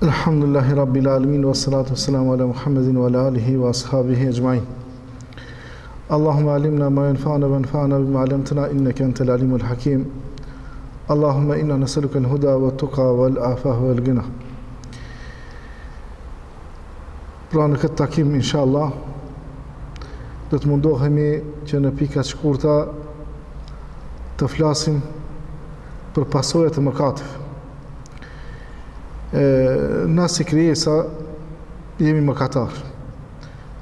Alhamdulillahi Rabbil Alamin wa salatu wa salamu ala Muhammadin wa ala alihi wa ashabihi ajma'in. Allahumma alimna ma yanfa'una wa anfa'na bima 'allamtana innaka antal alimul hakim. Allahumma inna nas'aluka al-huda wa tuqa wal afah wal ghina. Pra në këtë takim inshallah do të mundohemi që në pika të shkurta të flasim për pasojat e mëkateve. Na si krijesa jemi mëkatar.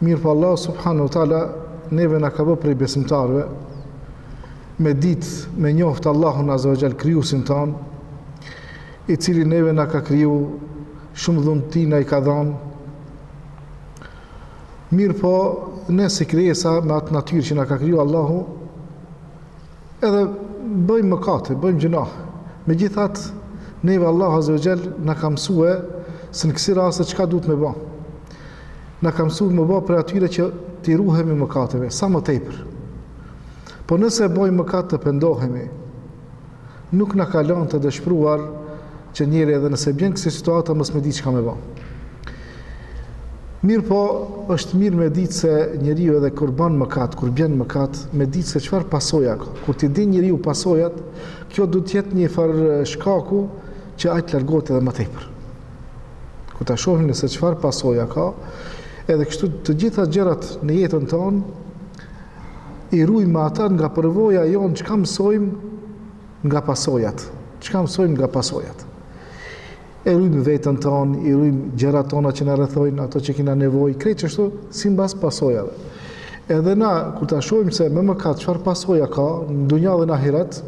Mirë po Allah subhanahu wa taala neve na ka bërë prej besimtarëve me ditë me njoft Allahun azza wa jall krijuesin ton, i cili neve na ka kriju shumë dhunti na i ka dhënë. Mirë po ne si krijesa me atë natyrë që na ka kriju Allahu edhe bëjmë mëkate, bëjmë gjunah. Megjithatë neve Allah azza wa jall na ka mësue se në kësi raste çka duhet me bë. Na ka mësuar me bë për atyre që t'i ruhemi mëkateve, sa më tepër. Po nëse bëjmë mëkat të pendohemi, nuk na ka lënë të dëshpëruar që njëri edhe nëse bjen kësi situata mos me di çka me bë. Mirë po, është mirë me ditë se njeriu edhe kur bën mëkat, kur bjen mëkat, me ditë se çfarë pasoja ka. Kur ti di njeriu pasojat, kjo do të jetë një farë shkaku që ai të largohet edhe më tepër. Kur ta shohim se çfarë pasoja ka, edhe kështu të gjitha gjërat në jetën tonë i ruajmë ata nga përvoja jonë, çka mësojmë nga pasojat. Çka mësojmë nga pasojat. E ruajmë veten tonë, i ruajmë gjërat tona që na rrethojnë, ato që kena nevojë, krejt ashtu sipas pasojave. Edhe na kur ta shohim se me mëkat çfarë pasoja ka në dunja dhe në ahiret,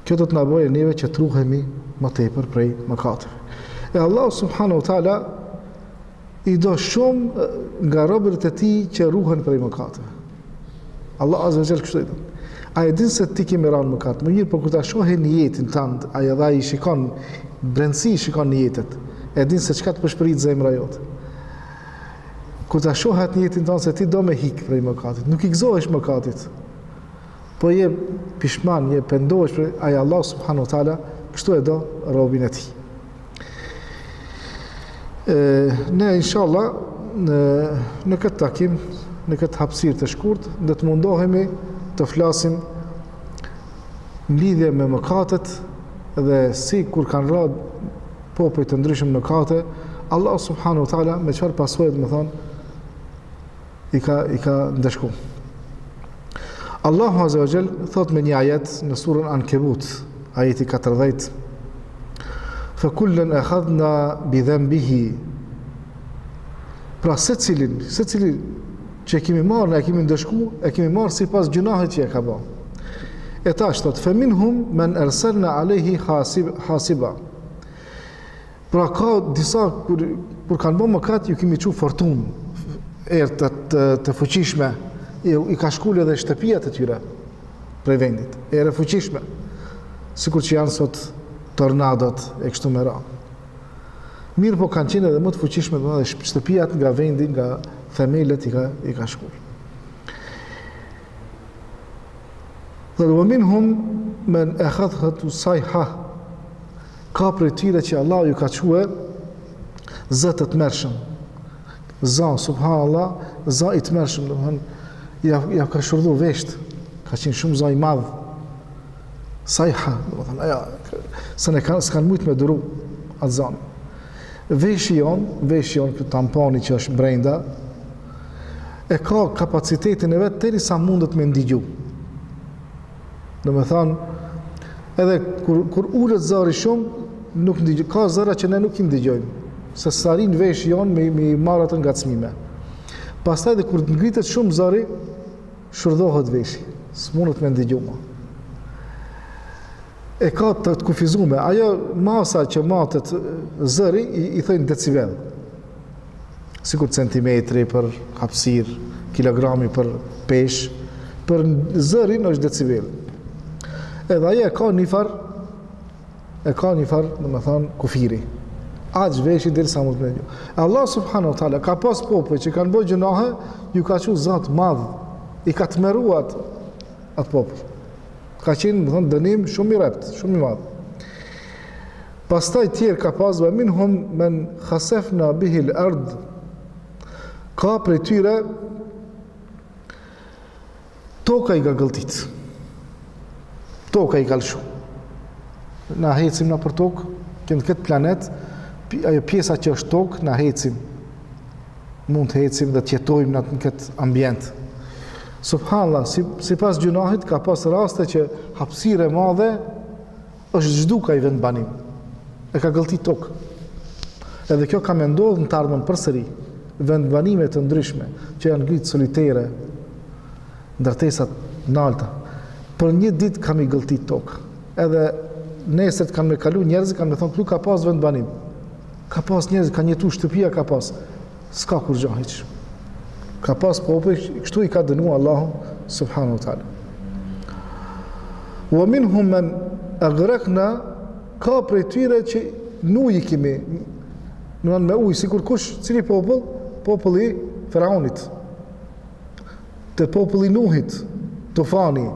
kjo do të na bëjë neve që të ruhemi më tepër prej mëkateve. E Allah subhanahu wa taala i do shumë nga robërit e tij që ruhen prej mëkateve. Allah azza wa jall kështu i do. Ai din se ti ke rënë mëkat, më mirë po kur ta shohë në jetën tënd, ai edhe ai shikon brendësi, shikon në jetët. E din se çka të përshpërit zemra jote. Kur ta shohë atë në jetën tënd se ti do me hik prej mëkatit, nuk i gëzohesh mëkatit. Po je pishman, je pendohesh për ai Allah subhanahu wa taala, kështu e do robin e tij. Ne inshallah në këtë takim, në këtë hapësirë të shkurtë, do të mundohemi të flasim në lidhje me mëkatet dhe si kur kanë rënë popujt të ndryshëm në mëkate, Allah subhanahu wa taala me çfarë pasojë do të thonë i ka ndeshku. Allahu azza wa jall thot me një ajet në surën Ankebut, ajeti 40: "Fa kullan akhadna bi dhanbihi." Pra secili që kemi marrë, e kemi ndeshku, e kemi marrë sipas gjunahit që e ka bërë. E tash thot: "Fa minhum man arsalna alayhi hasiba." Pra ka disa kur kanë bërë mëkat, ju kemi çu fortunë, erë të fuqishme, i ka shkullë edhe shtëpijat e tyre prej vendit, erë fuqishme, sikur që janë sot tornadot e kështu me radhë. Mirë po kanë qenë edhe më të fuqishme dhe shtëpijat nga vendi, nga themelet i ka shkullë. Dhe wa minhum man akhadhathu sayha. Ka prej tyre që Allah ju ka quë zë të tmerrshëm. Zë, subhanallah, zë i tmerrshëm, ja ka shurdhu vesht, ka qenë shumë zë i madh. Sayha, do të thonë, s'kan mujt me duru atë zë. Veshi jon, këtë tamponi që është brenda, e ka kapacitetin e vetë tëri sa mundet me ndigju. Do me thonë, edhe kur ulet zëri shumë, nuk ndigju. Ka zëra që ne nuk i ndigjojmë, se sarin veshi jon me marrë atë ngacmime. Pastaj dhe kur ngritet shumë zëri, shurdhohet veshi, s'mundet me ndigju ma. E ka të kufizume, ajo masa që matet zëri i thëjnë decibel. Sikur centimetri për hapësirë, kilogrami për pesh, për zërin është decibel. Edhe ajo e ka një farë, në me thonë, kufiri. Aq veshi dhe sa mund të ndëgju. Allah subhanahu wa taala ka pas popull që kanë bërë gjunahe, ju ka thënë zot madh, i ka tmerruat atë popull. Ka qenë, më thonë, dënim shumë i rrept, shumë i madh. Pastaj tjerë ka pas wa minhum men khasafna bihi al-ard. Ka prej tyre toka i ka gëlltit. Toka i ka lëshu. Na hecim na për tokë, kënë këtë planet, ajo pjesa që është tokë, na hecim. Mund të hecim dhe të jetojmë në këtë ambient. Subhanallah, si pas gjunahit, ka pas raste që hapësire madhe është zhduka i vendbanim. E ka gëlltit tokë. Edhe kjo ka me ndodhë në të ardhmen përsëri, vendbanime të ndryshme, që janë ngritë solitere, ndërtesat nalta. Për një ditë kam i gëlltit tokë. Edhe nesër kanë me kalu njerëzit, kanë me thonë, këtu ka pas vendbanim. Ka pas njerëzit, kanë jetu shtëpia, ka pas. S'ka kur gjo hiq. Ka pas popëj, kështu i ka dënua Allahu subhanahu wa ta'ala. Wa minhum men aghraqna, ka prej tyre që nuj i kimi, në me ujë, sikur kush, cili popull? Populli Faraonit. Të populli Nuhit, Tufani,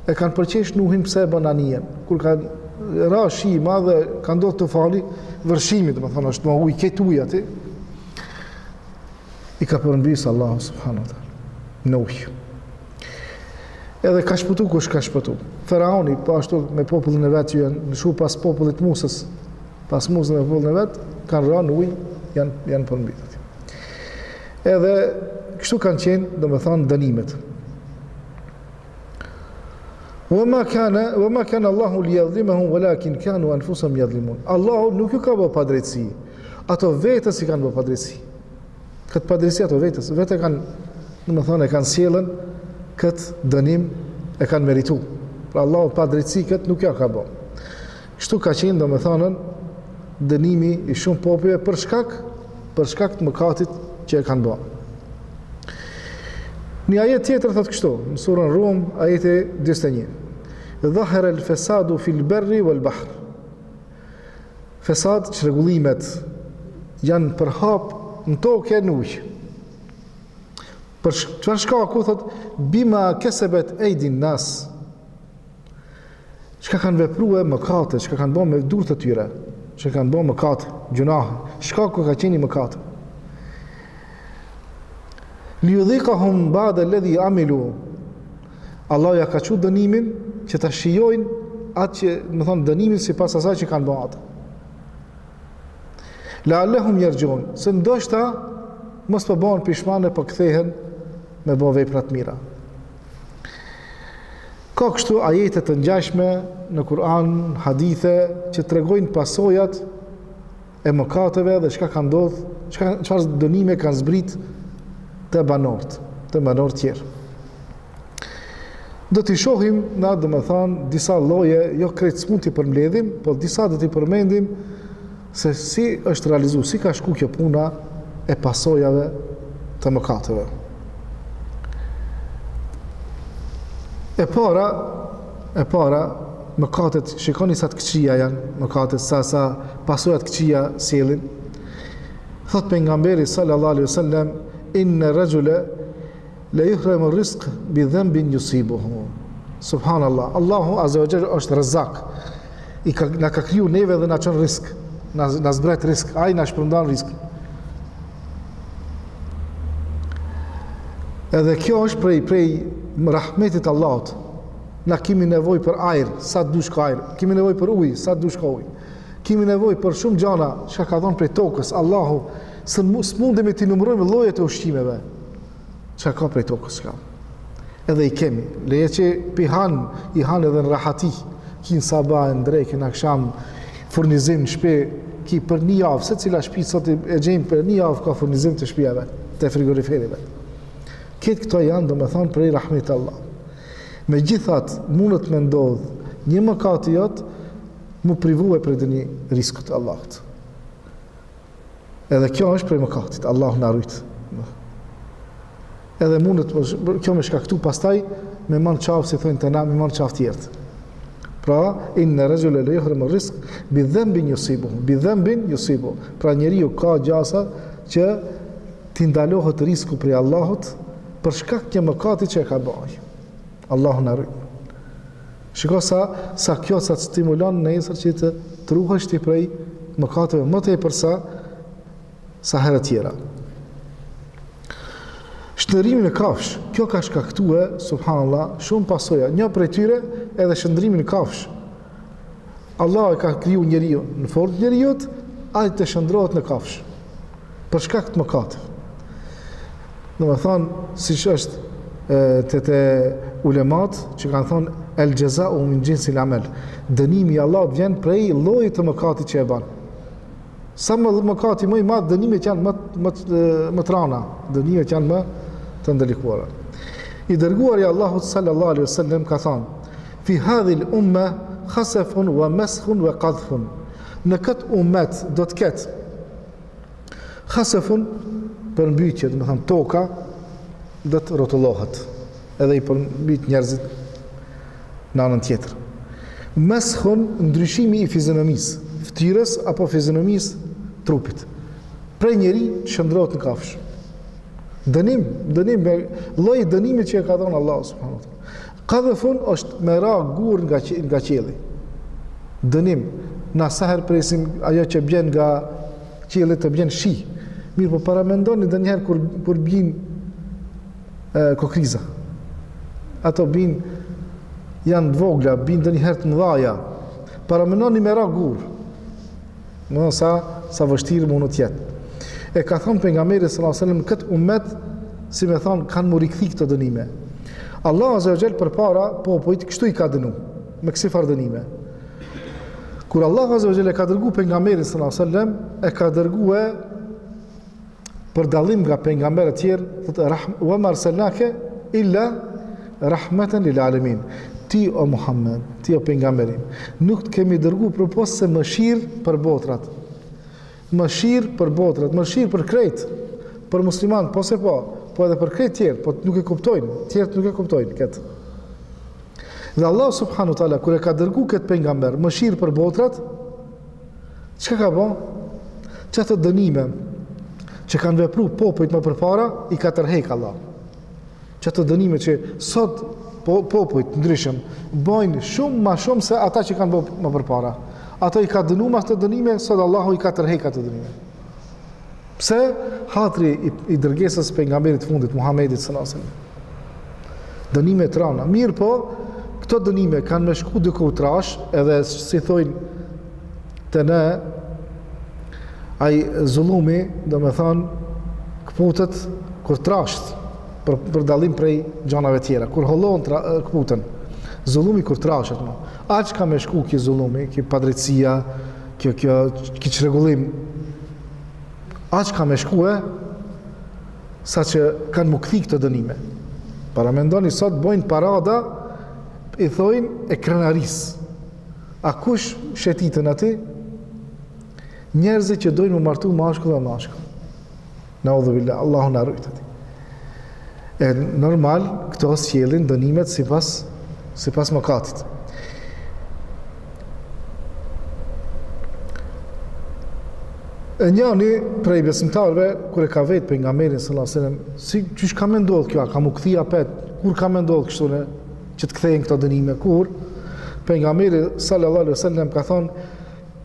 e kanë përqesh Nuhin pse bën anijen. Kur kanë ra shi i madhe, kanë ndodhur Tufani, vërshimi, do të thonë, është më ujë, këtë ujë aty. I ka përmbys Allahu subhanahu wa taala. Nuh. Edhe ka shpëtu kush ka shpëtu. Faraoni, po ashtu me popullin e vet që janë shu pas popullit Musës. Pas Musës me popullin e vet, kanë rënë ujë, janë përmbytur. Edhe kështu kanë qenë, domethënë, dënimet. وما كان الله ليظلمهم ولكن كانوا انفسهم يظلمون. Allahu nuk ju ka bërë padrejtësi. Ato vetës i kanë bërë padrejtësi. Këtë padrejtësi ato vetës, vetë kanë, domethënë, e kanë sjellën këtë dënim, e kanë meritu. Pra Allahu padrejtësi këtë nuk ja ka bërë. Kështu ka qenë, domethënë, dënimi i shumë popujve për shkak të mëkatit që e kanë bërë. Një ajet tjetër thotë kështu, në surën Rum, ajeti 21. Dhahara al-fasadu fil barri wal bahr. Fesad, çrregullimet janë përhap në tokë e në ujë. Për çfarë shkaku thotë bima kasabat aydin nas. Çka kanë vepruar mëkate, çka kanë bërë me durët e tyre, çka kanë bërë mëkate, gjunah. Shkaku ka qenë mëkat. Liyudhiqahum ba'da alladhi amilu. Allah ja ka thënë dënimin që ta shijojnë atë që, më thonë, dënimin sipas asaj që kanë bërë atë. La'allahum yarji'un. Se ndoshta mos po bëhen pishmane, po kthehen me bë vepra të mira. Ka kështu ajete të ngjashme në Kur'an, hadithe që tregojnë pasojat e mëkateve dhe çka ka ndodhur, çfarë dënime kanë zbrit të banorët tjerë. Do t'i shohim na, domethënë, disa lloje, jo krejt s'mund t'i përmbledhim, po disa do t'i përmendim se si është realizuar, si ka shku kjo puna e pasojave të mëkateve. E para, mëkatet, shikoni sa të këqija janë, mëkatet sa pasojat këqija sjellin. Thot pejgamberi sallallahu alaihi wasallam, inna rajula la yuhramu ar-rizq bi dhanbin yusibuhu. Subhanallah, Allahu azza wa jalla është Razzak. Na ka kriju neve dhe na çon risk. Na zbret risk, ai na shpërndan risk. Edhe kjo është prej rahmetit Allahut. Na kemi nevojë për ajër, sa dush ka ajër. Kemi nevojë për ujë, sa dush ka ujë. Kemi nevojë për shumë gjëra që ka dhënë prej tokës Allahu. S'mundemi t'i numërojmë llojet e ushqimeve që ka prej tokës ka. Edhe i kemi. Leje që i han edhe në rahati. Ki në sabah, në drejke, në aksham, furnizim në shpe, ki për një javë, se cila shtëpi sot e gjejmë për një javë ka furnizim të shtëpiave, të frigoriferive. Këtë këto janë, domethënë, prej rahmet Allah. Megjithatë, mundet me ndodh një mëkat i jot, mu privue për një riskut të Allahut. Edhe kjo është prej mëkatit, Allahu na rujt. Edhe mundet, kjo me shkaktu pastaj me manë qafë, si thojnë të na, me manë qafë tjertë. Pra, inna rajula la yuhramu ar-rizq bi dhanbin yusibuhu. Pra njeriu ka gjasa që t'i ndalohet risku prej Allahut për shkak të mëkatit që e ka bërë. Allahu na rujt. Shiko sa kjo sa të stimulon në esër që të ruhesh ti prej mëkateve më tepër sa herë tjera. Shndërimi në kafsh, kjo ka shkaktuar, subhanallah, shumë pasoja. Një prej tyre edhe shndërimi në kafsh. Allah e ka kriju njeriu në formë të njeriut, ai të shndrohet në kafsh për shkak të mëkateve. Domethënë, siç është te ulemat që kanë thonë el jaza'u min jinsil amal. Dënimi i Allahut vjen prej llojit të mëkatit që e bën. Sa më mëkati më i madh, dënimet janë më të rana, dënimet janë më të ndalikuara. I dërguari Allahut sallallahu alaihi wasallam ka thënë: "Fi hadhihi al-umma khasafun wa maskhun wa qadhfun." Në këtë ummet do të ketë khasafun për mbytje, do të thonë toka do të rrotullohet, edhe i përmbyt njerëzit në anën tjetër. Maskhun, ndryshimi i fizionomisë, ftyrës apo fizionomisë trupit. Prej njeri shndrohet në kafsh. Dënim, lloji dënimit që e ka dhënë Allahu subhanahu wa taala. Qadhfun është me ra gur nga qielli. Dënim, na sa herë presim ajo që bjen nga qielli të bjen shi. Mirë, po paramendoni ndonjëherë kur bin kokriza. Ato bin janë të vogla, bin ndonjëherë të mëdha. Paramendoni me ra gur. Në sa vështirë mund të jetë. E ka thënë pejgamberi sallallahu alajhi wasallam, këtë ummet, si me thonë, kanë mu rikthi këto dënime. Allah azza wa jall përpara popujt kështu i ka dënu, me kësi farë dënime. Kur Allah azza wa jall e ka dërguar pejgamberin sallallahu alajhi wasallam, e ka dërguar për dallim nga pejgamberët e tjerë, thotë wa ma arsalnake illa rahmatan lil alamin. Ti o Muhammed, ti o pejgamberi, nuk të kemi dërguar përpos se mëshirë për botrat. Mëshirë për botrat, mëshirë për krejt, për musliman, po edhe për krejt tjerë, po nuk e kuptojnë, tjerët nuk e kuptojnë këtë. Dhe Allah subhanu ta'ala, kër e ka dërgu këtë pejgamber, mëshirë për botrat, çka ka bo? Që të dënime, që kanë vepru popujt më përpara, i ka tërhek Allah. Që të dënime që sot popujt ndryshëm, bojnë ma shumë se ata që kanë bo më përpara. Ato i ka dënu mas të dënime, sot Allahu i ka tërhek ato dënime. Pse? Hatri i dërgesës pejgamberit fundit, Muhammedit sallallahu alaihi wasallam. Dënime të rana. Mirë po, këto dënime kanë me shku diku trash, edhe si thojnë të ne, ai zullumi, do me thonë, këputet kur trasht, për dallim prej gjanave tjera, kur hollon këputen. Zullumi kur trashet, aq ka me shku kjo zullumi, kjo padrejtësia, kjo çrregullim. Aq ka me shku sa që kanë mu kthi këto dënime. Paramendoni sot bojnë parada, i thojnë e krenaris. A kush shetitën aty? Njerëzit që dojnë mu martu mashkull dhe mashkull. Naudhu billah, Allahu na rujt aty. E normal, këto sjellin dënimet sipas mëkatit. E njëni prej besimtarëve, kur e ka vetë pejgamberin sallallahu alajhi wasallam, si çish ka më ndodhur kjo, ka mu kthi apet, kur ka më ndodhur kështu ne që të kthehen këto dënime, kur pejgamberi sallallahu alajhi wasallam ka thonë: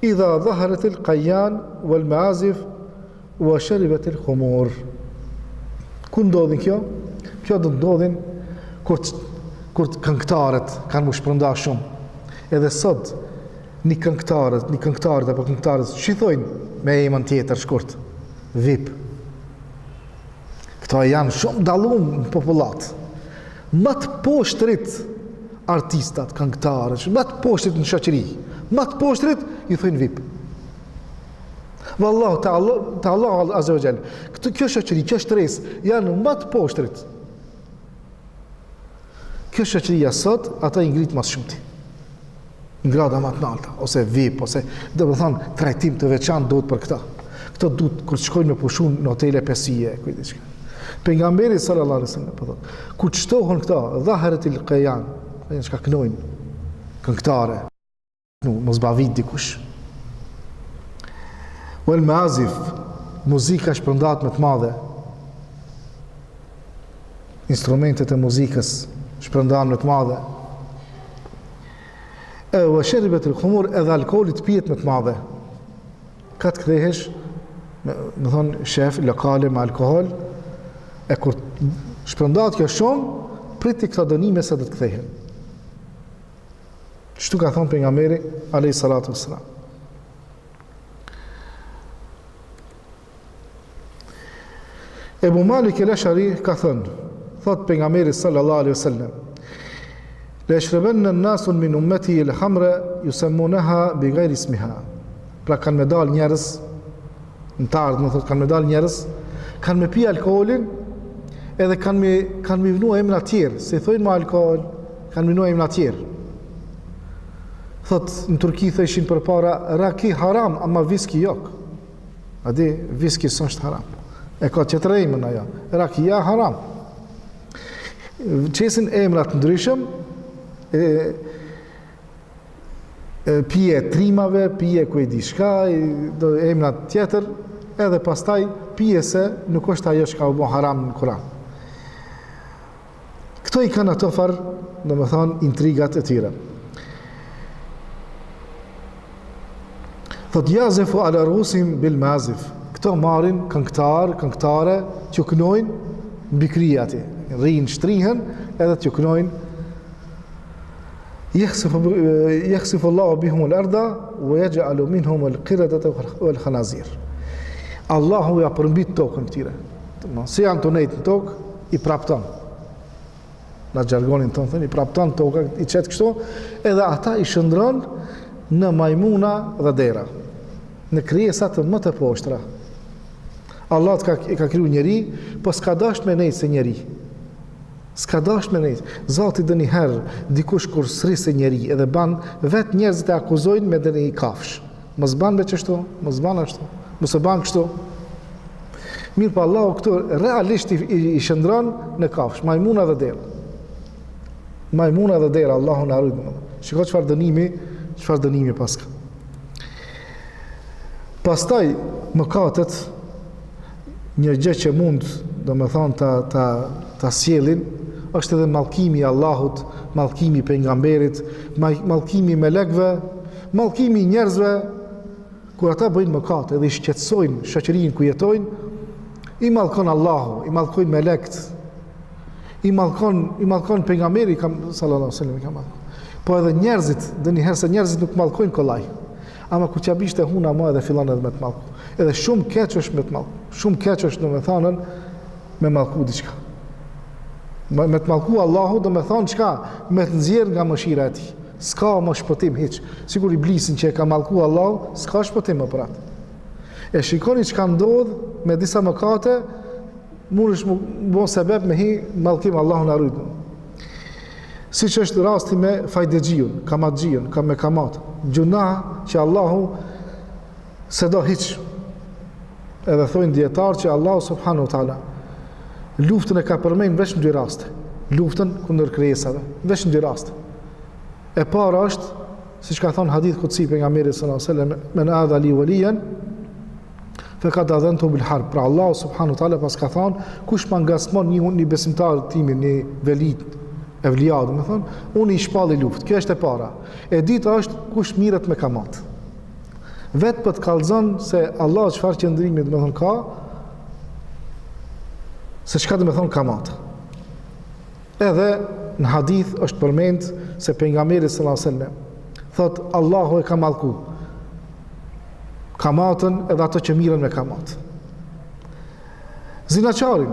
"Idha dhaharat al-qayyan wal ma'azif wa sharibat al-khumur." Ku ndodhin kjo? Kjo do të ndodhin kur këngëtarët kanë mu shpërnda shumë. Edhe sot një këngëtarët apo këngëtarët që thojnë me emën tjetër shkurt, VIP. Këto janë shumë dallum në popullat. Më të poshtrit artistat, këngëtarët, më të poshtrit në shoqëri, më të poshtrit i thojnë VIP. Wallahu ta'ala azza wa jall. Kjo shoqëri, kjo shtresë janë më të poshtrit. Kjo shoqëria sot, ata i ngrit mas shumëti. Në grada më të larta, ose VIP, ose do të thonë trajtim të veçantë duhet për këta. Këto duhet kur shkojnë me pushun në hotele pesije, kujt. Pejgamberi sallallahu alaihi wasallam po thotë, kur çtohen këta, dhaharatil qayan, janë çka kënojnë këngëtare. Mos bavit dikush. Wal ma'azif, muzika shpërndat më të madhe. Instrumentet e muzikës shpërndan më të madhe. wa sharibat al-khumur, edhe alkoolit pijet me të madhe. Ka të kthehesh, më thonë, shef, lokale me alkohol, e kur shpërndat kjo shumë, priti këta dënime se dhe të kthehen. Shtu ka thonë pejgamberi alayhi salatu wassalam. Ebu Malik el-Ashari ka thënë, thot pejgamberi sallallahu alaihi wasallam, la yashrabanna an-nasu min ummati al-khamra yusammunaha bighayri ismiha. Pra kanë me dal njerëz, në të ardhmë, thot kanë me dal njerëz, kanë me pi alkoolin, edhe kanë me vënua emra tjerë, se thojnë me alkool, kanë vënua emra tjerë. Thot, në Turki thëshin për para, raki haram, ama viski jok. A di, viski së është haram. E ka që të rejmën aja, raki ja haram. Qesin emrat ndryshëm, pije trimave, pije kujdi shka, emrat tjetër, edhe pastaj pije se nuk është ajo që ka u bo haram në Kur'an. Këto i kanë ato farë, dhe me thonë, intrigat e tyre. Thot, jazefu ala rusim bil mazif. Këto marin këngëtare, që kënojnë mbi krija ati. Rrinë, shtrihen, edhe që kënojnë. Yakhsifu Allahu bihum al-arda wa yaj'alu minhum al-qiradata wal khanazir. Allahu ja përmbit tokën këtyre. Si janë të nejtë në tokë, i prapton. Në jargonin tonë thënë, i prapton toka, i qetë kështu, edhe ata i shëndron në majmuna dhe dera, në krijesat më të poshtra. Allah i ka kriju njeri, po s'ka dasht me nejtë se njeri. S'ka dasht me nejtë. Zati dhe një herë, dikush kur sri se njeri, edhe ban, vetë njerëzit e akuzojnë me dhe një kafsh. Mos ban me qështu, mos ban ashtu, mos e ban kështu. Mirë pa Allah këtu realisht i shëndron në kafsh, majmuna dhe dera. Majmuna dhe dera, Allahu në arrujtë. Shiko qëfar dënimi paska. Pastaj, mëkatët, një gjë që mund, do me thonë, ta sjellin, është edhe mallkimi i Allahut, mallkimi i pejgamberit, mallkimi i melekëve, mallkimi i njerëzve, kur ata bëjnë mëkate dhe i shqetësojnë shoqërinë ku jetojnë, i mallkon Allahu, i mallkojnë melekët, i mallkon pejgamberi sallallahu alaihi wasallam. Po edhe njerëzit, dënjëherë se njerëzit nuk mallkojnë kollaj. Ama kur t'ja bishte huna më edhe fillon edhe me të mallku. Edhe shumë keq është me të mallku. Shumë keq është domethënën me mallku diçka. Me të mallku Allahu domethënë çka? Me të nxjerr nga mëshira e tij. S'ka më shpëtim hiç. Sigur iblisin që e ka mallku Allahu, s'ka shpëtim më për atë. E shikoni çka ndodh me disa mëkate, mundesh më bon sebeb me hi mallkim Allahu na rrit. Siç është rasti me fajdexhiun, kamatxhiun, me kamat. Gjuna që Allahu se do hiç. Edhe thojnë dietar që Allahu subhanahu wa taala luftën e ka përmend vetëm në dy raste. Luftën kundër krijesave, vetëm në dy raste. E para është, siç ka thënë hadith kutsi pejgamberi sallallahu alajhi wasallam, men adha li waliyan faqad adhantu bil harb. Pra Allahu subhanahu wa taala pas ka thënë, kush ma ngasmon një besimtar timin, një velit evlia, do të thonë, unë i shpalli luftë. Kjo është e para. E dita është kush mirret me kamat. Vetë për të kallëzon se Allah çfarë qëndrimi do të thonë ka, se çka do të thonë kamat. Edhe në hadith është përmend se pejgamberi sallallahu alajhi wasallam thot Allahu e ka mallku kamatën edhe ato që mirën me kamat. Zinaçarin,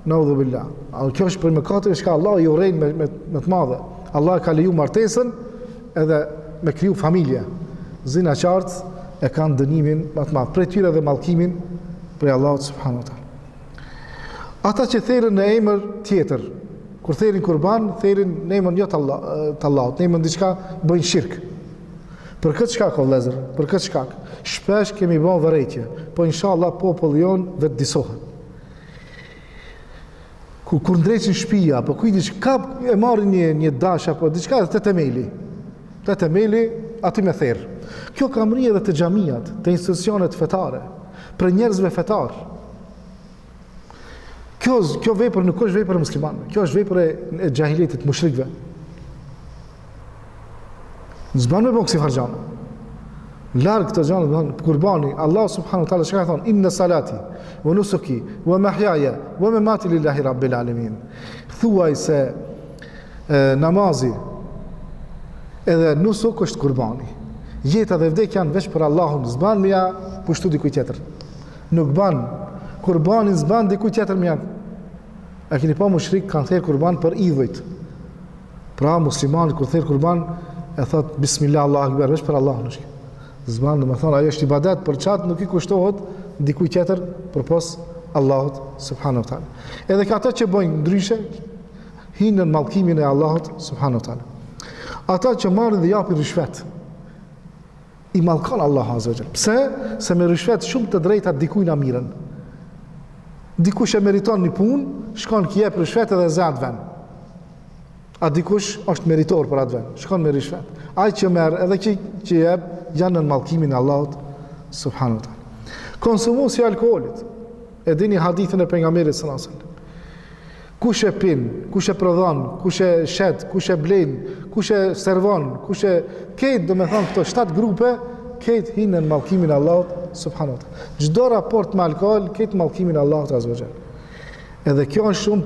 naudhu billah. Kjo është për mëkate që Allah i urrejn me të madhe. Allah e ka leju martesën edhe me kriju familje. Zinaçart e kanë dënimin më të madh. Prej tyre dhe mallkimin prej Allahut subhanahu wa taala. Ata që therrën në emër tjetër, kur therrin kurban, therrin në emër jo të Allahut, në emër diçka bëjnë shirk. Për këtë shkak o vëllezër, për këtë shkak, shpesh kemi bën vërejtje, po inshallah populli jon vetë disohet. Kur ndreqin shtëpia, apo kujt ka e marrin një dash apo diçka te temeli. Te temeli aty me therr. Kjo ka mri edhe te xhamiat, te institucionet fetare, për njerëzve fetar. Kjo vepër nuk është vepër e muslimanëve. Kjo është vepër e xahilitit, mushrikëve. Zban me bo kësi fargjana. Larg këto gjana, kurbani, Allah subhanahu wa taala çka ka thonë, inna salati wa nusuki wa mahyaya wa mamati lillahi rabbil alamin. Thuaj se namazi edhe nusuk është kurbani. Jeta dhe vdekja janë veç për Allahun, s'ban me ja pushtu dikuj tjetër. Nuk ban kurbanin, s'ban dikuj tjetër me ja. A keni pa mushrik kanë thirr kurban për idhujt. Pra muslimani kur thirr kurban e thot bismillah Allahu akbar veç për Allahun është. Zban, do të thonë ajo është ibadet për çat, nuk I kushtohet dikuj tjetër përpos Allahut subhanahu wa taala. Edhe ka ata që bojnë ndryshe, hinë në mallkimin e Allahut subhanahu wa taala. Ata që marrin dhe japin rishvet, I mallkon Allahu azza wa jall. Pse? Se me rishvet shumë të drejta dikujt na mirën. Dikush e meriton një punë, shkon që jep rishvet edhe zat vend. A dikush është meritor për atë vend, shkon me rishvet. Ai që merr edhe që jep janë në mallkimin e Allahut subhanahu wa taala. Konsumosi I alkoolit. E dini hadithin e pejgamberit sallallahu alaihi wasallam. Kush e pin, kush e prodhon, kush e shet, kush e blen, kush e servon, kush e këtë, do me thonë këto 7 grupe, këtë hinë në mallkimin e Allahut subhanahu wa taala. Çdo raport me alkool, këtë mallkimin e Allahut azza wa jall. Edhe kjo është shumë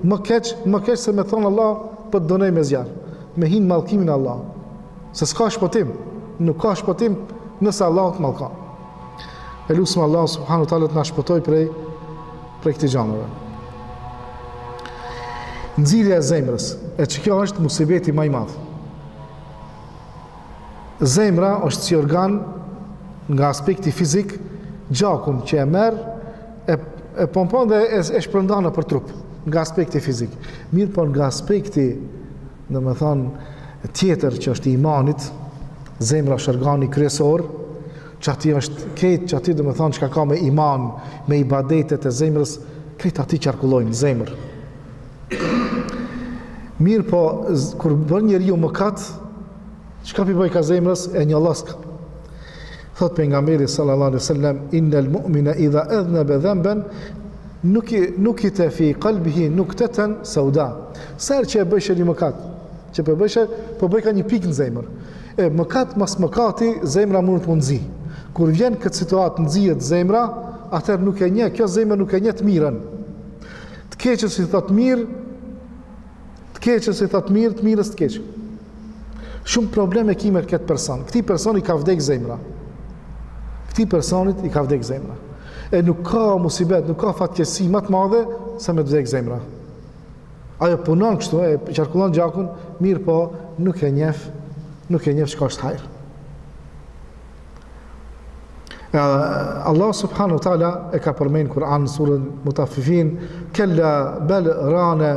më keq se me thonë Allah po të donoj me zjarr. Me hinë mallkimin e Allahut. Se s'ka shpëtim. Nuk ka shpëtim nëse Allah të mallkon. E lutem Allah subhanahu wa taala të na shpëtoj prej këtij gjamave. Nxirja e zemrës, e që kjo është musibeti më I madh. Zemra është si organ nga aspekti fizik, gjakun që e merr, e pompon dhe e shpërndan për trup, nga aspekti fizik. Mirë po nga aspekti, do me thonë, tjetër që është I imanit, zemra është organi kryesor, që ati është ketë, që ati do me thonë që ka me iman, me ibadetet e zemrës, ketë ati qarkullojnë zemrë. Mirë po, kur bën njeriu mëkat, çka pi bëj ka zemrës e një llosk. Thot pejgamberi sallallahu alaihi wasallam, innal mu'mina idha adhnaba dhanban nukita fi qalbihi nuktatan sauda. Sa që e bësh një mëkat, që po bëj ka një pikë në zemër. E mëkat mas mëkati zemra mund të nxji. Kur vjen këtë situatë nxjihet zemra, atëherë nuk e njeh, kjo zemër nuk e njeh të mirën. Të keqës I thot mirë, të keqës I thot mirë, të mirës të keq. Shumë probleme kime këtë person. Këti person I ka vdek zemra. Këti personit I ka vdek zemra. E nuk ka musibet, nuk ka fatkeqësi më të madhe se me të vdek zemra. Ajo punon kështu, e qarkullon gjakun, mirë po nuk e njeh çka është hajër. Allah subhanahu wa taala e ka përmend Kur'an në surën Mutaffifin, kalla bal rana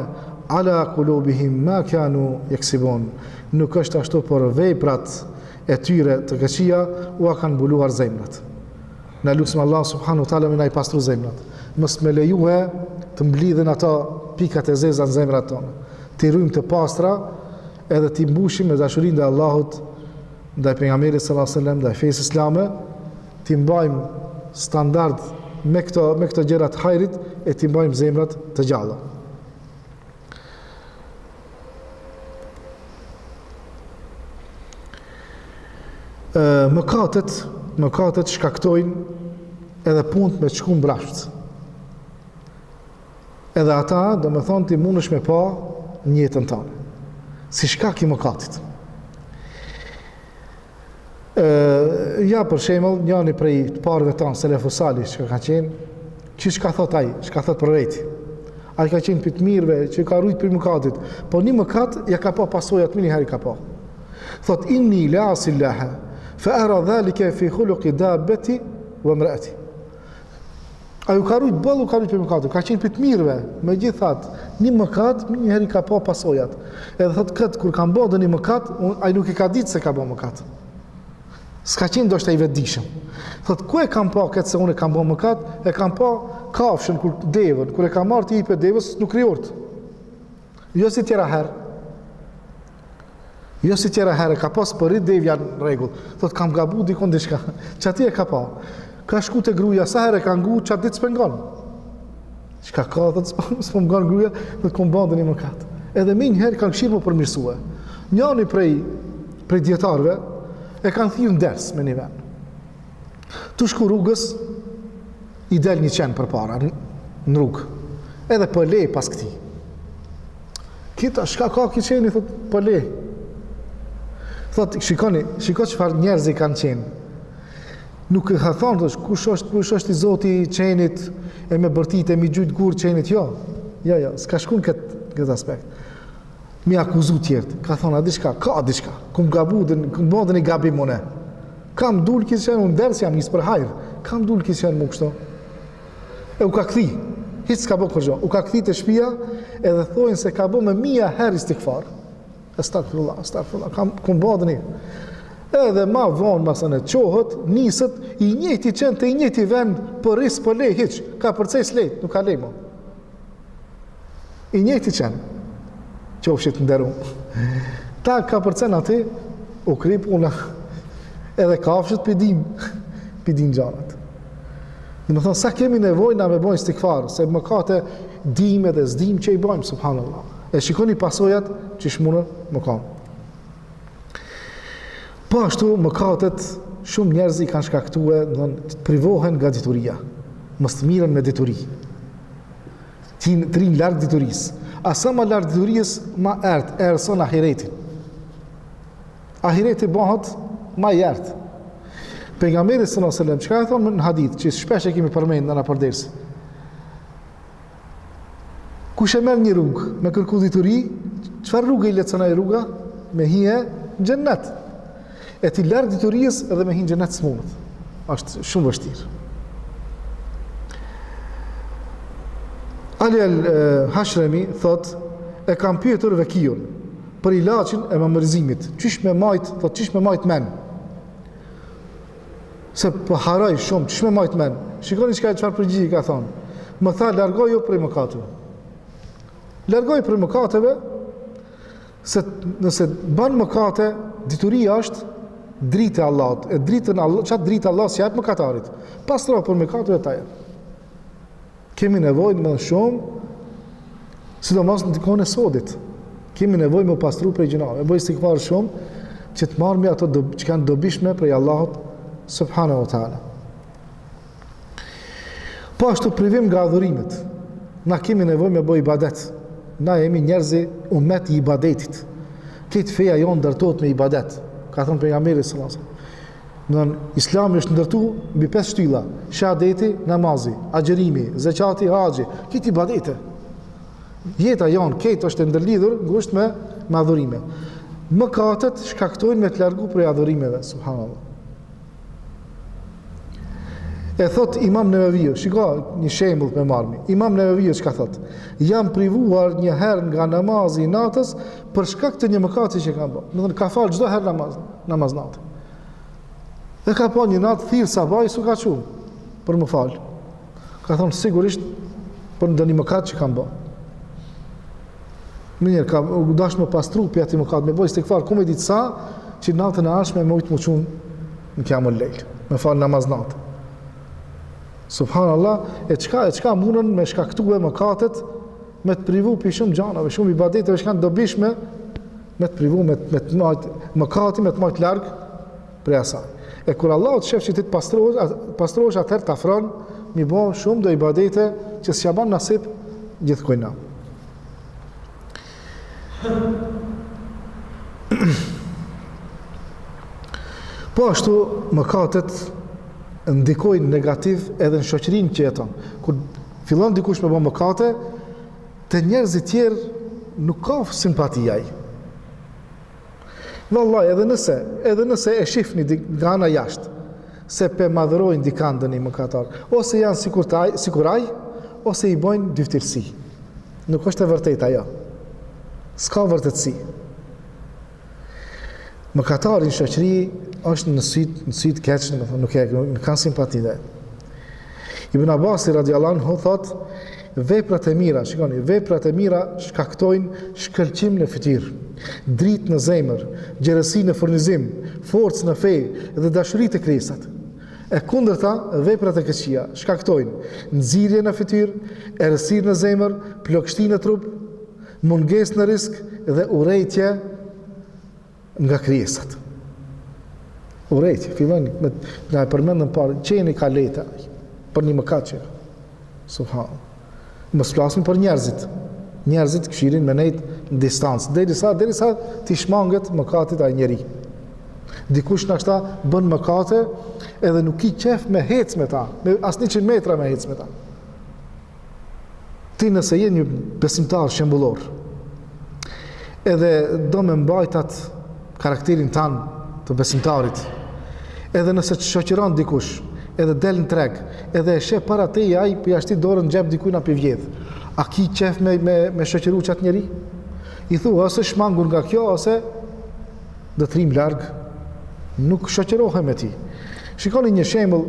ala qulubihim ma kanu yaksibun. Nuk është ashtu, por veprat e tyre të këqija u kanë mbuluar zemrat. Na lutem Allah subhanahu wa taala me na I pastru zemrat. Mos me lejuhe të mblidhen ato pikat e zeza në zemrat tona. Të rrymë të pastra edhe të mbushim me dashurinë e Allahut ndaj pejgamberit sallallahu alaihi wasallam, ndaj fesë islame, të mbajmë standard me këto gjëra të hajrit e të mbajmë zemrat të gjalla. Mëkatet shkaktojnë edhe punët me të shku mbrapsht. Edhe ata, do me thonë, ti mundesh me pa në jetën tonë. Si shkak I mëkatit. Ja për shembull, njëri prej të parëve tanë, Selefus Salih, që ka qenë, çka thot ai, çka thot për veti. Ai ka qenë për të mirëve, që ka rujt për mëkatit, po një mëkat ja ka pa pasojat më një herë ka pa. Thot inni la asillaha fa ara dhalika fi khuluqi dabbati wa imraati. Ai ka rujt bollu ka rujt për mëkatit, ka qenë për të mirëve, megjithatë, një mëkat më një herë ka pa pasojat. Edhe thot kët kur ka bërë një mëkat, ai nuk I ka ditë se ka bërë mëkat. S'ka qenë do shta I vetëdijshëm. Thot, ku e kam pa këtë se unë e kam bërë mëkat? E kam pa kafshën, devën, kur e kam marrë të jipë devës, nuk riort. Jo si tjera herë. Jo si tjera herë, ka pas përrit devja në rregull. Thot, kam gabu dikon diçka. Që ati e ka pa. Ka shku të gruja, sa herë e ka ngu, që atë ditë s'pengon. Çka ka, thot, s'pengon gruja, thot, kom bandë një mëkat. Edhe me një herë kanë këshirë më përmirësue. Njani prej prej djetarëve, e kanë thirrë në ders me një vend. Tu shku rrugës, i del një qenë për para, në rrugë. Edhe për lej pas këti. Kita, shka ka ki qeni, thot, për lej. Thot, shiko çfarë njerëz i kanë qenë. Nuk e ka thonë, kush është i zoti i qenit, e me bërtit, e mi gjujt gur qenit, jo, s'ka shkun këtë aspekt. Mi akuzu tjertë, ka thonë, a diçka, ka diçka, kum gabu, kum bodën i gabim une. Kam dul kisë qenë, unë dërës jam njësë për hajrë, kam dul kisë qenë më kështo. E u ka këthi, hiç s'ka bo kërgjo, u ka këthi të shpia, edhe thojnë se ka bo me 1000 herë istikfar. Astagfirullah, kum bodën i. Edhe ma vonë masën e qohët, nisët, i njëjti qenë të i njëjti vend, për risë për lej, hiq, ka përcejs lejt, nuk ka lej mo. I njëjti qenë, qofshit në deru. Ta ka përcen ati, u kri puna, edhe kafshët pidim gjanat. Dhe më thonë, sa kemi nevojë na me bojnë stikfarë, se më kate dim edhe zdim që i bojmë, subhanallah. E shikoni pasojat që shmunën më kam. Po ashtu mëkatet shumë njerëz i kanë shkaktuar, të privohen nga dituria. Mos të mirën me dituri. Të rinë larg diturisë. Asa më larg diturisë, ma erson ahiretin. Ahireti bëhet ma ertë. Pejgamberi sallallahu alajhi wasallam çka e thonë në hadith, që shpesh e kemi përmendur në përders. Kush e merr një rrugë me kërku dituri, çfarë rrugë i lecon ai rruga? Me hije në xhennet. E ti larg diturisë edhe me hije në xhennet smunët. Është shumë vështirë. Ali al-Hashrami thot, e kam pyetur Vekiun për ilaçin e mamërzimit. Çish me majt men. Se po haroj shumë, çish me majt men. Shikoni çfarë përgjigje ka thonë. Më tha largoju prej mëkateve. Largoj prej mëkateve, se nëse bën mëkate, dituria është dritë e Allahut. E dritën Allah, çat dritë Allah si jap mëkatarit. Pastro për mëkateve ta jep. Kemi nevojë më shumë, sidomos në kohën e sodit. Kemi nevojë me pastru prej gjinave. Bëj istikfar shumë që të marrë ato që kanë dobishme prej Allahut subhanahu wa taala. Po ashtu privim nga adhurimet. Na kemi nevojë me bëj ibadet. Na jemi njerëzi ummet i ibadetit. Këtë feja jonë ndërtohet me ibadet. Ka thënë pejgamberi sallallahu alajhi wasallam. Islami është ndërtuar mbi 5 shtylla: shahadeti, namazi, agjërimi, zakati, haxhi. Këtë ibadete. Jeta jonë këtë është ndërlidhur ngushtë me adhurime. Mëkatet shkaktojnë me të largu prej adhurimeve, subhanallahu. E thot Imam Neveviu, shiko një shembull me marrni. Imam Neveviu çka thot? Jam privuar një herë nga namazi i natës për shkak të një mëkati që kam bërë. Do të thonë ka fal çdo herë namaz natë. Dhe ka pa një natë thirr sabah s'u ka çu për më fal. Ka thonë sigurisht për ndonjë mëkat që kam bërë. Mirë, ka dash më pastru pi atë mëkat, më bëj istikfar ku më ditë sa që natën e ardhshme më ujt më çun në kiamul lejl. Më fal namaz natë. Subhanallah, e çka mundën me shkaktue mëkatet, me të privu për shumë gjanave, shumë ibadeteve që kanë dobishme, me të privu, me të majt mëkati, me të majt larg prej asaj. E kur Allah të shef që ti të pastrohesh, atëherë të afron, mi bo shumë do ibadete që s'ja ban nasip gjithkujna. Po ashtu, mëkatet ndikojnë negativ edhe në shoqërinë që jeton. Kur fillon dikush me bën mëkate, te njerëzit tjerë nuk ka simpati ai. Vallahi, edhe nëse e shihni nga ana jashtë se pe madhërojnë dikant në mëkatar, ose janë sikur ai, ose i bojnë dyftërsi. Nuk është e vërtetë ajo. S'ka vërtetësi. Mëkatari në shoqëri është në sytë keq, nuk kanë simpati dhe. Ibn Abbas radiallahu anhu thot, veprat e mira, shikoni, veprat e mira shkaktojnë shkëlqim në fytyrë, dritë në zemër, gjerësi në furnizim, forcë në fe dhe dashuri të krijesat. E kundërta, veprat e këqija shkaktojnë nxirje në fytyrë, errësirë në zemër, plagështi në trup, mungesë në risk dhe urrejtje nga krijesat. Urejtje, fillon nga e përmendëm parë, qeni ka leta për një mëkat që subhanallah. Mos flasim për njerëzit. Njerëzit këshirin me nejt në distancë, derisa ti shmanget mëkatit ai njeri. Dikush në ashta bën mëkate edhe nuk i qef me hec me ta, me as 100 metra me hec me ta. Ti nëse je një besimtar shembullor, edhe do me mbajtat karakterin tanë të besimtarit, edhe nëse të shoqëron dikush, edhe del në treg, edhe e sheh para teje ai për jashti dorën në xhep dikujt na vjedh. A ki qef me shoqëru qatë njeri? I thu, ose shmangur nga kjo, ose do të rrim larg, nuk shoqërohem me ti. Shikoni një shembull,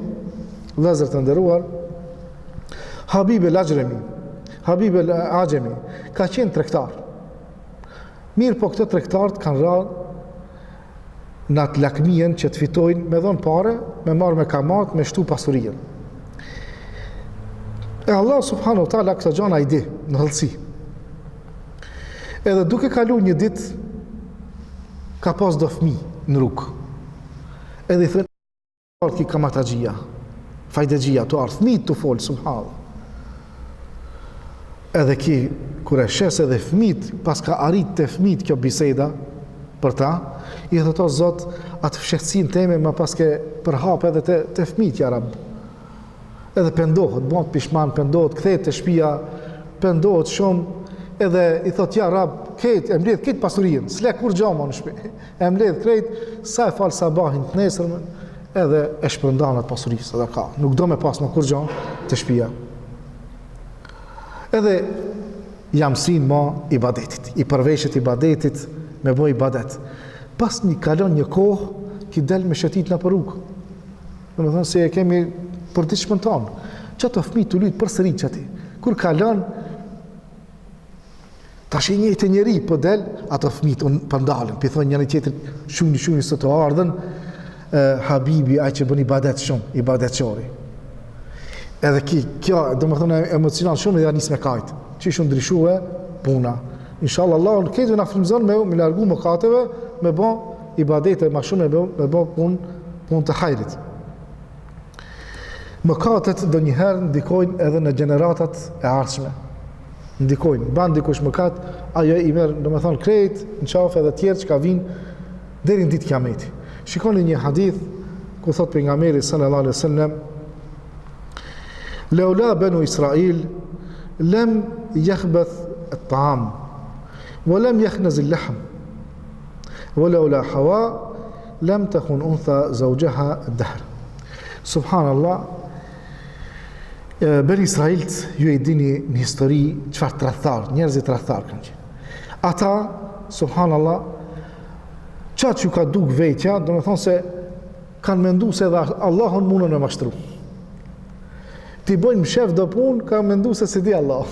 vëllezër të nderuar, Habib el Ajemi, ka qenë tregtar. Mirë po këto tregtarët kanë rënë në atë lakmien që të fitojnë me dhon pare, me marrë me kamat, me shtu pasurinë. E Allah subhanahu wa taala këto gjëra i di në hëllësi. Edhe duke kalu një ditë, ka pas do fëmijë në rrugë. Edhe i thënë ki kamatagjia, fajdegjia, të ardhë fëmijë të folë, subhanallah. Edhe ki, kur e shes edhe fëmijët, pas ka arrit të fëmijët kjo biseda për ta, i dhe to zot, atë fshehtësin teme, ma pas ke përhap edhe të fëmijët jarab. Edhe pendohet, bëhet pishman, pendohet, kthehet të shtëpia, pendohet shumë, edhe i thot ja rab, e mbledh këtë pasurinë, s'le kur gjama në shtëpi. E mbledh krejt, sa e fal sabahin të nesërmen, edhe e shpërndan atë pasurisë, edhe ka. Nuk do me pas më kur gjama të shtëpia. Edhe jam sin ma ibadetit, i përveshët ibadetit, me boj ibadet. Pas një kalon një kohë, ki del me shëtit në për rrugë. Dhe me thënë se e kemi për të shpënton. Që të fëmijë të lytë për sëri që ati. Kur kalon, ta shi njëjtë njeri për del, ato fëmijët unë përndalën, për thonë njëri tjetër shumë së të ardhen, Habibi, ai që bën ibadet shumë, ibadet qori. Edhe kjo, do më thënë emocional shumë, edhe nisë me kajtë. Që shumë ndryshue, puna. Inshallah, Allah në këtë në frymëzon me largu mëkateve, me bo ibadete, ma shumë me bo pun të hajrit. Mëkatet do njëherë ndikojnë edhe në generatat e ardhshme. Ndikojnë, ban dikush mëkat, ajo i merë, do me thonë, krejt, në qafë edhe tjerë që ka vinë deri në ditë kiameti. Shikoni një hadith, ku thot pejgamberi sallallahu alaihi wasallam, Leula banu Israil, lem yakhbath at-ta'am, wa lam yakhnaz al-lahm, wa leula Hawa, lam takun untha zawjaha ad-dahr. Subhanallah, Beni Israilt, ju e dini në histori qëfar të rëthar, njerëzit rëthar kanë qenë. Ata, subhanallah, qatë që ka duk vetja, do me thonë se kanë mendu se edhe Allahun mundën me mashtru. Ti bojnë më shef do punë, kanë mendu se si di Allah.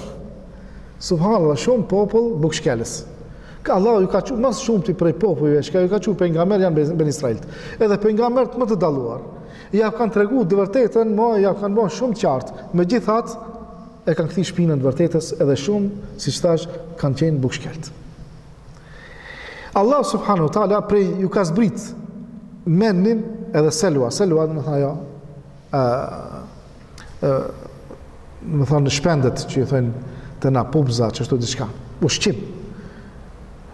Subhanallah, shumë popull bukshkeles. Allah ju ka që, mas shumë të prej popujve, që ju ka që pejgamber janë Beni Israilt. Edhe pejgamberët më të daluar. Ja kanë tregu të vërtetën, ja kanë bën shumë qartë. Megjithatë, e kanë kthy shpinën të vërtetës edhe shumë, siç thash, kanë qenë bukshkelt. Allah subhanahu wa taala prej ju ka zbrit mennin edhe selua do të thonë ajo, do të thonë shpendet që i thonë të na pubza, çështë diçka. Ushqim.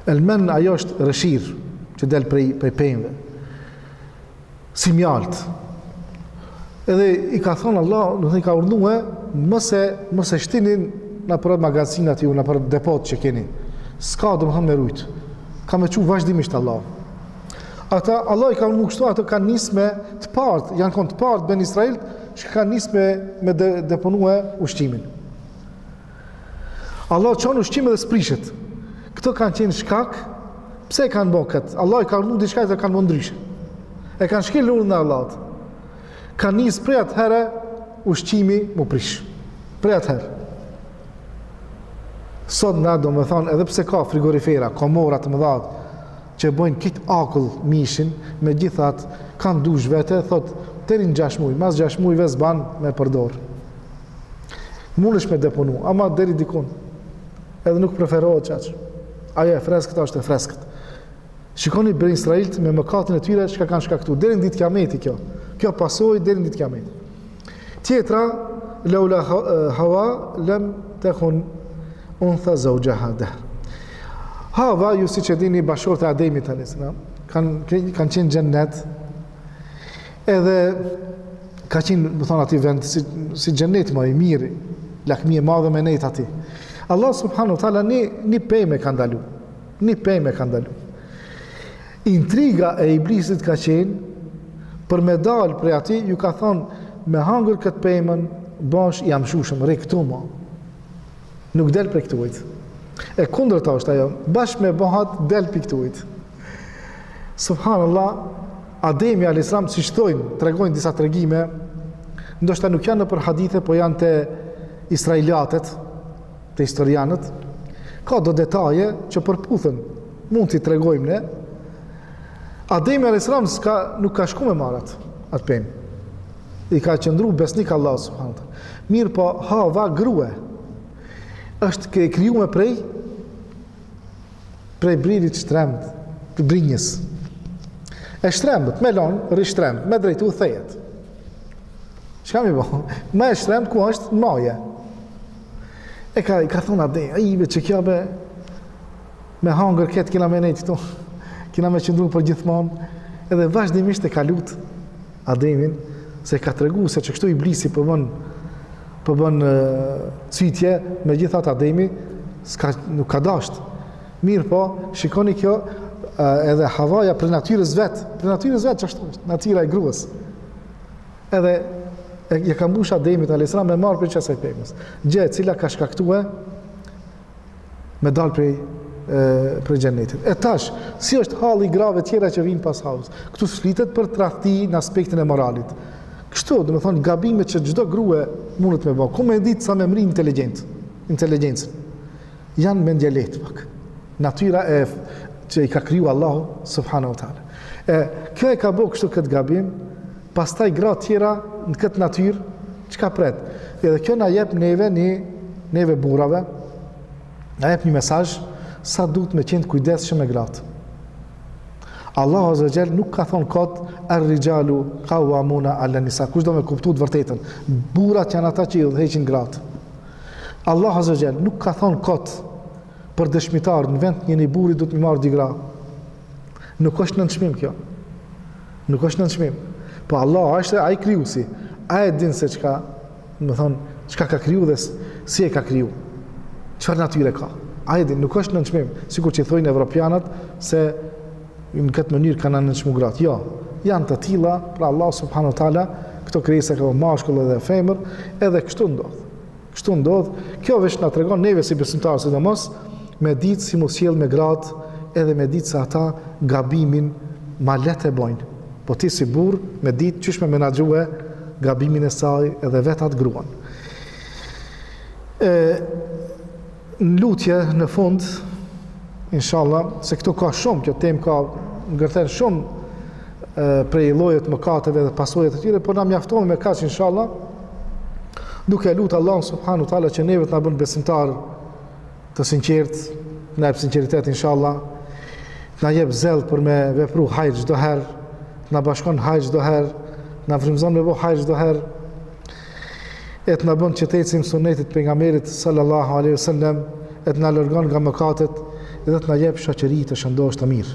Elmen ajo është rëshir që del prej pemëve. Si mjalt. Edhe i ka thonë Allah, do të i ka urdhue, mos e shtinin në për magazinat ju, në për depot që keni. S'ka do më thënë me rujtë. Ka me që vazhdimisht Allah. Ata, Allah i ka urdhue kështu, ato kanë nisë me të partë, janë konë të partë Ben Israel, që kanë nisë me deponue ushqimin. Allah qonë ushqime dhe sprishet. Këto kanë qenë shkak, pse kanë bo këtë? Allah i ka urdhue diçka dhe kanë bo ndryshe. E kanë shkel urdhën e Allahut. Ka nisë prej atëherë ushqimi mu prish. Prej atëherë. Sot na do me thonë, edhe pse ka frigorifera, komorat të mëdha që bojnë kitë akull mishin, me gjithat kanë dush vete, thot, terin 6 muj, mas 6 mujve zban me përdor. Mund është me deponu, ama deri dikun. Edhe nuk preferohet qaqë. Ajo e freskët, është e freskët. Shikoni Bani Israilt me mëkatin e tyre çka kanë shkaktuar deri në ditë Kiameti kjo. Kjo pasojë deri në ditë Kiameti. Tjetra, laula Hawa lam takun untha zawjaha dahr. Hawa ju siç e dini bashortë e Ademit alayhis salam kanë qenë xhennet. Edhe ka qenë, do thonë aty vend si xhennet më i mirë, lakmi e madhe me nejt aty. Allah subhanahu wa taala një pemë ka ndalu. Një pemë ka ndalu. Intriga e iblisit ka qenë për me dalë prej aty, ju ka thonë me hangër këtë pemën bash jam shushëm, re këtu ma. Nuk del prej këtuit. E kundërta është ajo, bashkë me bëhat del për këtuit. Subhanallah, Ademi a.s. si shtojnë, tregojnë disa tregime, ndoshta nuk janë në për hadithe, po janë të israeliatet, të historianët, ka do detaje që përputhen, mund t'i tregojmë ne. Ademi a.s. nuk ka shku me marat atë pemë. I ka qëndru besnik Allah subhanahu wa taala. Mirë po Hava grue është krijuar prej brilit shtremt, brinjës. E shtrembët, me lanë, rishtrembët, me drejtu thejet. Çka mi bo? Me shtrembët ku është në maje. I ka thonë Adem, ibe që kja be me hangër ketë kina me nejtë këtu, kina me qëndru për gjithmonë, edhe vazhdimisht e ka lutë Ademin, se ka tregu se që kështu iblisi përbën cytje me gjithat Ademi, nuk ka dasht. Mirë po, shikoni kjo, edhe Havaja për natyrës vetë që ashtu është, natyra e gruas. Edhe ja ka mbush Ademit a.s. me marë për qësaj pemës. Gjë cila ka shkaktue me dalë prej xhennetit. E tash, si është halli i grave tjera që vinë pas Havës? Këtu flitet për tradhti në aspektin e moralit. Kështu, do të thonë gabimet që çdo grua mundet me bë. Ku më ditë sa me mri inteligjencën. Janë mendje lehtë pak. Natyra që i ka kriju Allahu subhanahu wa taala. Kjo e ka bërë kështu këtë gabim, pastaj gra tjera në këtë natyrë, çka pret? Edhe kjo na jep neve burrave, na jep një mesazh sa duhet me qenë kujdesshëm me gratë. Allahu azza jall nuk ka thonë kot ar-rijalu qawwamuna 'ala nisa. Kush do me kuptu të vërtetën? Burrat janë ata që i udhëheqin gratë. Allahu azza jall nuk ka thonë kot për dëshmitar në vend një burri do të më marrë di gra. Nuk është nënçmim kjo. Nuk është nënçmim. Po Allah është ai krijuesi. Ai e din se çka, do të thonë, çka ka kriju dhe si e ka kriju. Çfarë natyre ka. Ai e din, nuk është nënçmim, sikur që thonë evropianët se në këtë mënyrë kanë nënçmu gratë. Jo, janë të tilla, pra Allah subhanahu wa taala këto krijesa ka mashkull dhe femër, edhe kështu ndodh. Kështu ndodh. Kjo veç na tregon neve si besimtarë sidomos me ditë si mos sjell me gratë, edhe me ditë se ata gabimin ma lehtë e bojnë. Po ti si burr me ditë çish me menaxhue gabimin e saj edhe vetat gruan. Në lutje në fund, inshallah, se këtu ka shumë, kjo temë ka ngërthen shumë prej llojet mëkateve dhe pasojat e tyre, por na mjafton me kaq inshallah, duke lutur Allahun subhanahu wa taala që neve të na bën besimtar të sinqert, na jep sinqeritet inshallah, na jep zell për me vepru hajr çdo herë, na bashkon hajr çdo herë, na frymëzon me bëj hajr çdo herë, e të na bën që të ecim sunetit pejgamberit sallallahu alaihi wasallam, e të na largon nga mëkatet, edhe të na jep shoqëri të shëndosh të mirë.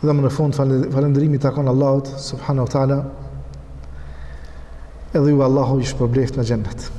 Dhe më në fund falënderimi takon Allahut subhanahu wa taala, edhe ju Allahu ju shpërbleft në xhennet.